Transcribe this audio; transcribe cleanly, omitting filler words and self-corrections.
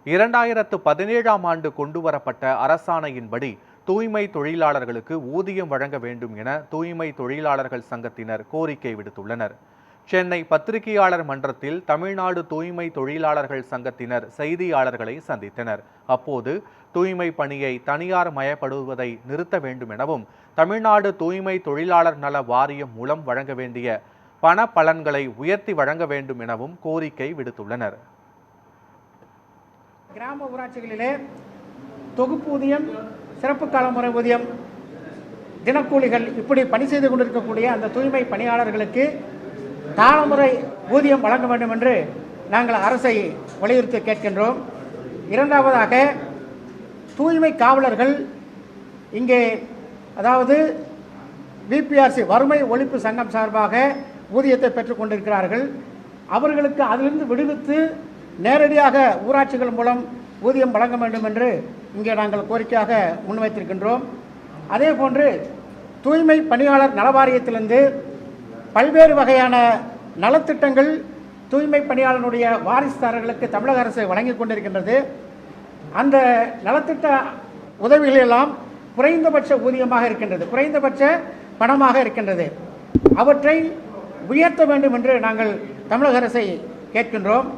2017ஆம் ஆண்டு கொண்டுவரப்பட்ட அரசாணையின்படி தூய்மை தொழிலாளர்களுக்கு ஊதியம் வழங்க வேண்டும் என தூய்மை தொழிலாளர்கள் சங்கத்தினர் கோரிக்கை விடுத்துள்ளனர். சென்னை பத்திரிகையாளர் மன்றத்தில் தமிழ்நாடு தூய்மை தொழிலாளர்கள் சங்கத்தினர் செய்தியாளர்களை சந்தித்தனர். அப்போது தூய்மை பணியை தனியார் மயப்படுவதை நிறுத்த வேண்டும் எனவும், தமிழ்நாடு தூய்மை தொழிலாளர் நல வாரியம் மூலம் வழங்க வேண்டிய பண பலன்களை உயர்த்தி வழங்க வேண்டும் எனவும் கோரிக்கை விடுத்துள்ளனர். கிராம ஊராட்சிகளிலே தொகுப்பூதியம், சிறப்பு காலமுறை ஊதியம், தினக்கூலிகள் இப்படி பணி செய்து கொண்டிருக்கக்கூடிய அந்த தூய்மை பணியாளர்களுக்கு காலமுறை ஊதியம் வழங்க வேண்டும் என்று நாங்கள் அரசை வலியுறுத்தி கேட்கின்றோம். இரண்டாவதாக, தூய்மை காவலர்கள் இங்கே அதாவது விபிஆர்சி வறுமை ஒழிப்பு சங்கம் சார்பாக ஊதியத்தை பெற்றுக் கொண்டிருக்கிறார்கள். அவர்களுக்கு அதிலிருந்து விடுவித்து நேரடியாக ஊராட்சிகள் மூலம் ஊதியம் வழங்க வேண்டும் என்று இங்கே நாங்கள் கோரிக்கையாக முன்வைத்திருக்கின்றோம். அதே போன்று தூய்மை பணியாளர் நலவாரியத்திலிருந்து பல்வேறு வகையான நலத்திட்டங்கள் தூய்மை பணியாளனுடைய வாரிசுதாரர்களுக்கு தமிழக அரசு வழங்கி கொண்டிருக்கின்றது. அந்த நலத்திட்ட உதவிகள் எல்லாம் குறைந்தபட்ச ஊதியமாக இருக்கின்றது, குறைந்தபட்ச பணமாக இருக்கின்றது. அவற்றை உயர்த்த வேண்டும் என்று நாங்கள் தமிழக அரசை கேட்கின்றோம்.